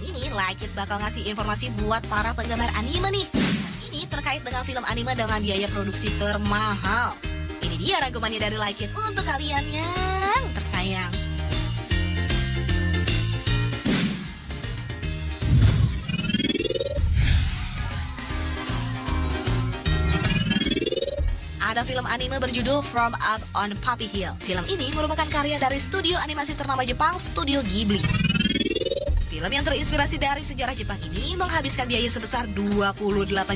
ini Like It bakal ngasih informasi buat para penggemar anime nih. Ini terkait dengan film anime dengan biaya produksi termahal. Ini dia rangkumannya dari Like It untuk kalian yang tersayang. Ada film anime berjudul From Up on Poppy Hill. Film ini merupakan karya dari studio animasi ternama Jepang, Studio Ghibli. Film yang terinspirasi dari sejarah Jepang ini menghabiskan biaya sebesar 28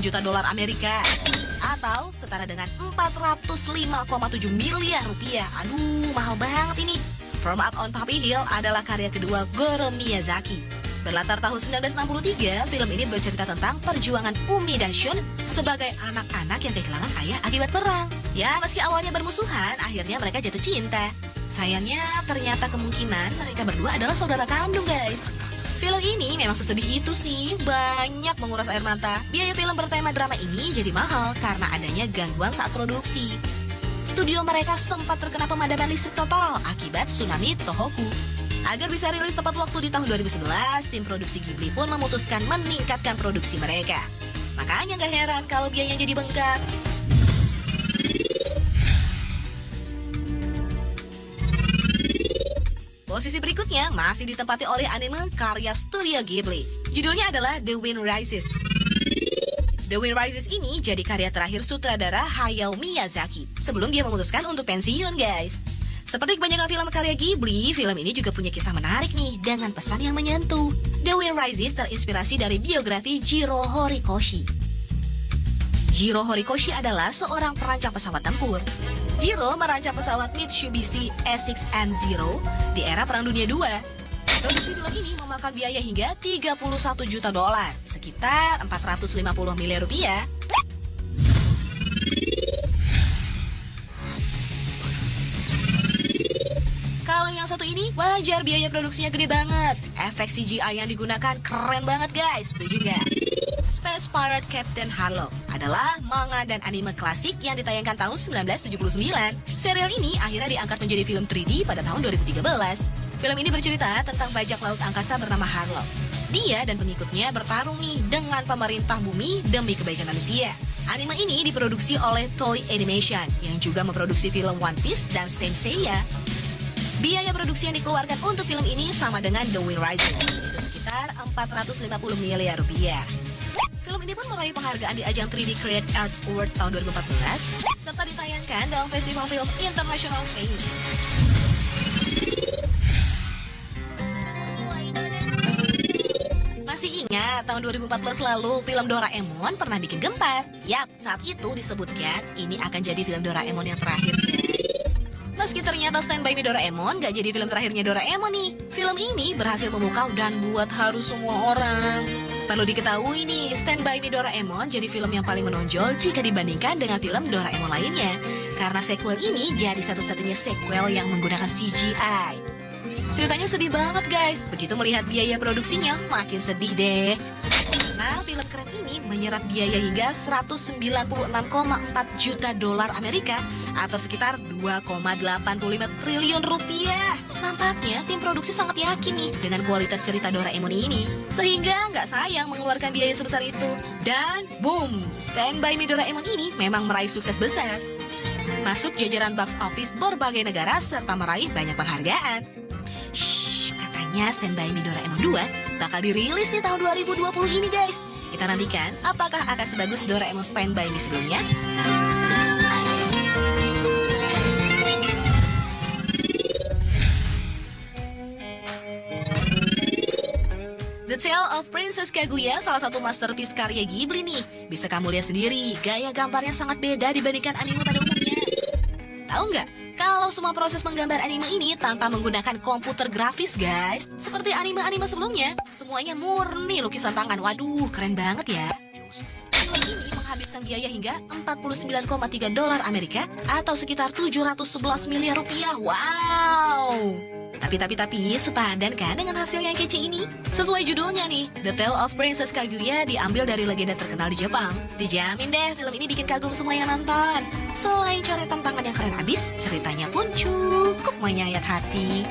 juta dolar Amerika atau setara dengan 405,7 miliar rupiah. Aduh, mahal banget ini. From Up on Poppy Hill adalah karya kedua Goro Miyazaki. Berlatar tahun 1963, film ini bercerita tentang perjuangan Umi dan Shun sebagai anak-anak yang kehilangan ayah akibat perang. Ya, meski awalnya bermusuhan, akhirnya mereka jatuh cinta. Sayangnya, ternyata kemungkinan mereka berdua adalah saudara kandung, guys. Film ini memang sesedih itu sih, banyak menguras air mata. Biaya film bertema drama ini jadi mahal karena adanya gangguan saat produksi. Studio mereka sempat terkena pemadaman listrik total akibat tsunami Tohoku. Agar bisa rilis tepat waktu di tahun 2011, tim produksi Ghibli pun memutuskan meningkatkan produksi mereka. Makanya gak heran kalau biayanya jadi bengkak. Posisi berikutnya masih ditempati oleh anime karya Studio Ghibli. Judulnya adalah The Wind Rises. The Wind Rises ini jadi karya terakhir sutradara Hayao Miyazaki sebelum dia memutuskan untuk pensiun, guys. Seperti kebanyakan film karya Ghibli, film ini juga punya kisah menarik nih dengan pesan yang menyentuh. The Wind Rises terinspirasi dari biografi Jiro Horikoshi. Jiro Horikoshi adalah seorang perancang pesawat tempur. Jiro merancang pesawat Mitsubishi S6N0 di era Perang Dunia II. Produksi film ini memakan biaya hingga 31 juta dolar, sekitar 450 miliar rupiah. Kalau yang satu ini, wajar biaya produksinya gede banget. Efek CGI yang digunakan keren banget, guys. Setuju nggak? Space Pirate Captain Harlock adalah manga dan anime klasik yang ditayangkan tahun 1979. Serial ini akhirnya diangkat menjadi film 3D pada tahun 2013. Film ini bercerita tentang bajak laut angkasa bernama Harlock. Dia dan pengikutnya bertarung nih dengan pemerintah bumi demi kebaikan manusia. Anime ini diproduksi oleh Toei Animation yang juga memproduksi film One Piece dan Saint Seiya. Biaya produksi yang dikeluarkan untuk film ini sama dengan The Wind Rises, yaitu sekitar 450 miliar rupiah. Film ini pun meraih penghargaan di ajang 3D Create Arts Award tahun 2014, serta ditayangkan dalam Festival Film International Face. Masih ingat tahun 2014 lalu film Doraemon pernah bikin gempar? Yap, saat itu disebutkan ini akan jadi film Doraemon yang terakhir, guys. Meski ternyata Stand By Me Doraemon gak jadi film terakhirnya Doraemon nih, film ini berhasil memukau dan buat haru semua orang. Perlu diketahui nih, Stand By Me Doraemon jadi film yang paling menonjol jika dibandingkan dengan film Doraemon lainnya. Karena sequel ini jadi satu-satunya sequel yang menggunakan CGI. Ceritanya sedih banget, guys. Begitu melihat biaya produksinya, makin sedih deh. Karena film keren ini menyerap biaya hingga 196,4 juta dolar Amerika atau sekitar 2,85 triliun rupiah. Nampaknya tim produksi sangat yakin nih dengan kualitas cerita Doraemon ini, sehingga nggak sayang mengeluarkan biaya sebesar itu. Dan boom, Stand By Me Doraemon ini memang meraih sukses besar. Masuk jajaran box office berbagai negara serta meraih banyak penghargaan. Shh, katanya Stand By Me Doraemon 2 bakal dirilis di tahun 2020 ini, guys. Kita nantikan apakah akan sebagus Doraemon Stand By Me sebelumnya. The Tale of Princess Kaguya salah satu masterpiece karya Ghibli nih. Bisa kamu lihat sendiri, gaya gambarnya sangat beda dibandingkan anime pada umumnya. Tahu nggak? Kalau semua proses menggambar anime ini tanpa menggunakan komputer grafis, guys. Seperti anime-anime sebelumnya, semuanya murni lukisan tangan. Waduh, keren banget ya. Film ini menghabiskan biaya hingga 49,3 dolar Amerika atau sekitar 711 miliar rupiah. Wow! Tapi, sepadan kan dengan hasil yang kece ini? Sesuai judulnya nih, The Tale of Princess Kaguya diambil dari legenda terkenal di Jepang. Dijamin deh, film ini bikin kagum semua yang nonton. Selain coretan tangan yang keren abis, ceritanya pun cukup menyayat hati.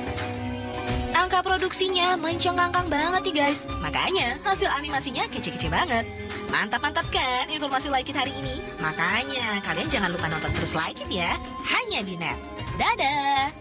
Angka produksinya mencengangkan banget nih guys. Makanya hasil animasinya kece-kece banget. Mantap-mantap kan informasi Like It hari ini? Makanya kalian jangan lupa nonton terus Like It ya. Hanya di net. Dadah!